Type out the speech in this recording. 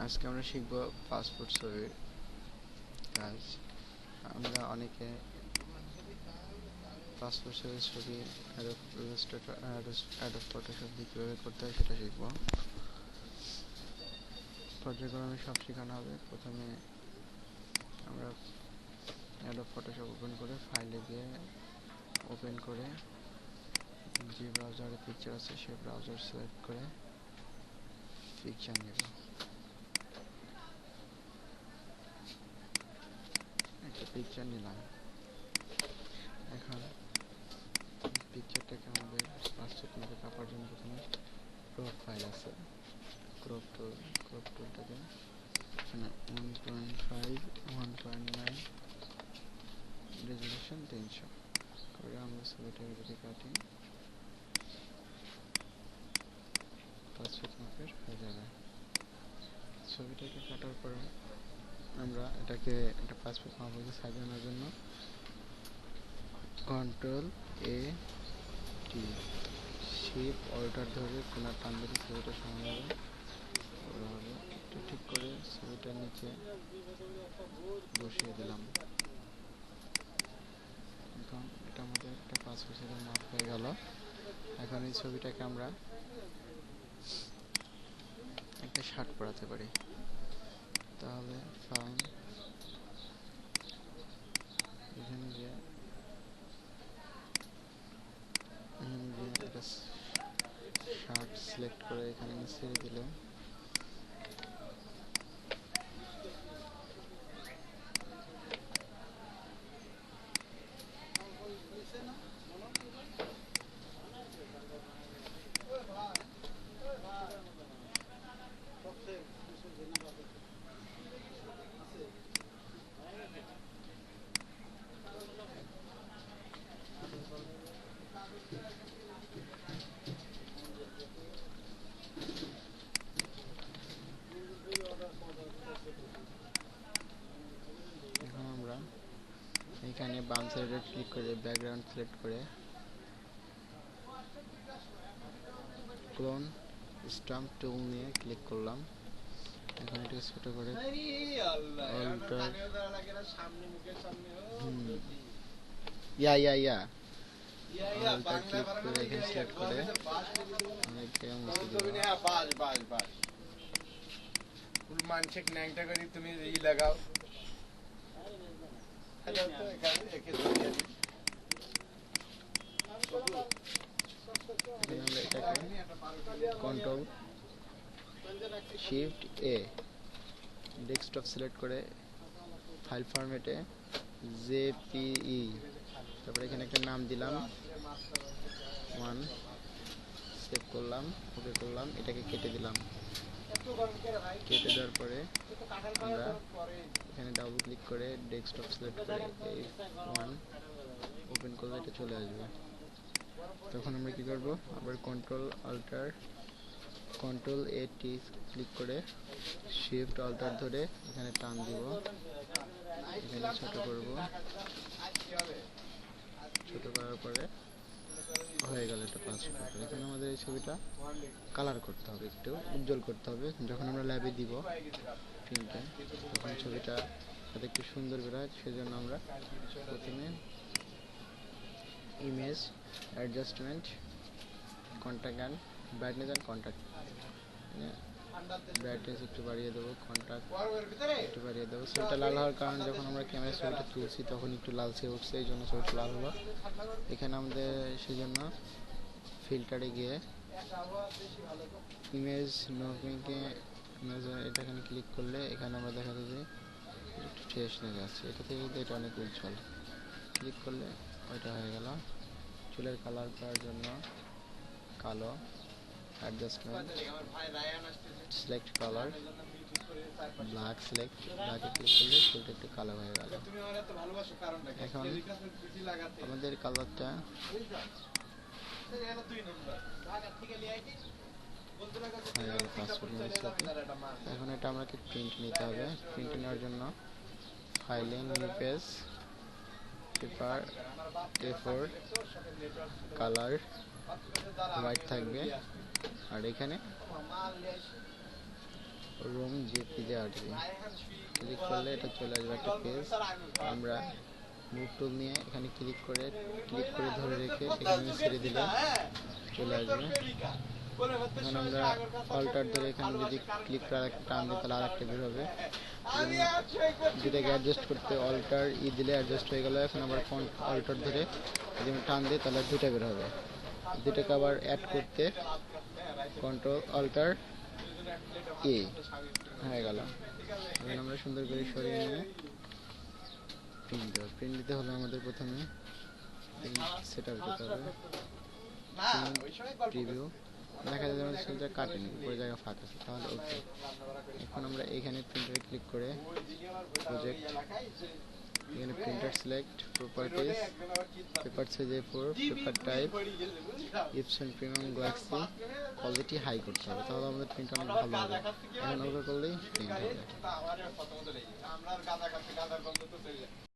আজকে আমরা শিখব পাসপোর্ট ছবির কাজ। আমরা অনেকে পাসপোর্ট সাইজের ছবি অ্যাডোব ফটোশপ দিয়ে কীভাবে করতে হয় সেটা শিখব। পর্যায়ক্রমে সব শেখানো হবে। প্রথমে আমরা অ্যাডোব ফটোশপ ওপেন করে ফাইলে গিয়ে ওপেন করে যে ব্রাউজারে পিকচার আছে সেই ব্রাউজার সিলেক্ট করে পিকচার নেব। একটা পিকচার নিলাম। এখন পিকচারটাকে আমাদের পাসপোর্ট মতো কাপার জন্য প্রথমে ক্রপ ফাইল আছে, ক্রপ টুলটাকে এখানে 1.5 1.9 রেজুলেশন 300 করে আমরা ছবিটাকে যদি কাটি পাসপোর্ট মাপের হয়ে যাবে। ছবিটাকে কাটার পরে আমরা এটাকে একটা পাসপোর্ট মাপকে সাজানোর জন্য Ctrl+A+T শিফট অল্টার ধরে কোণা টান দিলে ছবিটা সমান হবে। একটু ঠিক করে ছবিটার নিচে বসিয়ে দিলাম। এখন এটা আমাদের একটা পাসপোর্ট সাইজের মাপ হয়ে গেল। এখন এই ছবিটাকে আমরা একটা শার্ট পরাতে পারি। তাহলে ফাইন, এখানে গিয়ে একটা শার্ট সিলেক্ট করে এখানে ছেড়ে দিলে এখন আমরা এখানে বাম সাইডে ক্লিক করে ব্যাকগ্রাউন্ড সিলেক্ট করে ক্লোন স্টাম্প টুল নিয়ে ক্লিক করলাম। এখন এটা ছোট করে ক্লিক করে এখানে সিলেক্ট করে মানসিক ন্যাংটা করে তুমি লাগাও। Ctrl+Shift+A ডেস্কটপ সিলেক্ট করে ফাইল ফরম্যাটে জেপিই, তারপরে এখানে একটা নাম দিলাম 1, সেভ করলাম, ওকে করলাম, এটাকে কেটে দিলাম। কেটে দেওয়ার পরে আমরা এখানে ডাবল ক্লিক করে ডেস্কটপ সিলেক্ট করে A1 ওপেন করলে এটা চলে আসবে। তখন আমরা কি করব, আবার Ctrl+A+T ক্লিক করে শিফট অল্টার ধরে এখানে টান দিব, এখানে ছোট করব। ছোট করার পরে হয়ে গেল এটা পাসপোর্ট। এখানে আমাদের এই ছবিটা কালার করতে হবে, একটু উজ্জ্বল করতে হবে। যখন আমরা ল্যাবে দিব প্রিন্টে তখন ছবিটা যাতে একটু সুন্দর বেরোয়, সেজন্য আমরা প্রথমে image adjustment, contact and brightness and contact, brightness একটু বাড়িয়ে দেবো, কন্ট্রাস্ট একটু বাড়িয়ে দেবো। ছবিটা লাল হওয়ার কারণ যখন আমরা ক্যামেরায় ছবিটা তুলছি তখন একটু লালচে উঠছে, এই জন্য ছবিটা লাল হলো। এখানে আমাদের সেজন্য ফিল্টারে গিয়ে ইমেজ নোভিংকে এটা এখানে ক্লিক করলে এখানে আমরা দেখা যায় যে একটু ফ্রেশ লেগে আছে, এটা থেকে কিন্তু এটা অনেক উজ্জ্বল। ক্লিক করলে ওইটা হয়ে গেল। চুলের কালার করার জন্য কালো, adjustment, select colour, black select, ব্ল্যাকে ক্লিক করলে চুলটা একটু কালো হয়ে গেল। এখন আমাদের কালারটা এখন এটা আমাকে প্রিন্ট নিতে হবে। প্রিন্ট নেওয়ার জন্য ফাইলে new page, paper A4, colour white থাকবে, আর এখানে রোম জেপিজে আরজি ক্লিক করলে এটা চলে আসবে একটা পেজ। আমরা মুভ টুল নিয়ে এখানে ক্লিক করে ধরে রেখে এখানে ছেড়ে দিলে চলে আসবে। এখন আমরা অল্টার ধরে এখানে যদি ক্লিক করে আরেকটা টান দিই তাহলে আরেকটা বের হবে। দুটাকে অ্যাডজাস্ট করতে অল্টার দিলে অ্যাডজাস্ট হয়ে গেল। এখন আবার অল্টার ধরে যদি আমি টান দিই তাহলে দুটা বের হবে। দুটাকে আবার অ্যাড করতে কন্ট্রোল অল্টার হয়ে গেল। এখন আমরা সুন্দর করে সরিয়ে নিয়ে প্রিন্ট দিতে হলে আমাদের প্রথমে সেট আপ দিতে হবে। প্রিভিউ দেখা যায় আমাদের সেলটা কাটেনি, উপরে জায়গা ফাঁকা আছে, তাহলে ওকে। এখন আমরা এখানে প্রিন্টারে ক্লিক করে প্রজেক্ট, এখানে printer select, properties, paper size A4, paper type, Epson premium glossy, quality high করতে হবে, তাহলে আমাদের প্রিন্ট অনেক ভালো হবে। এখন ওকে করলেই প্রিন্ট হবে।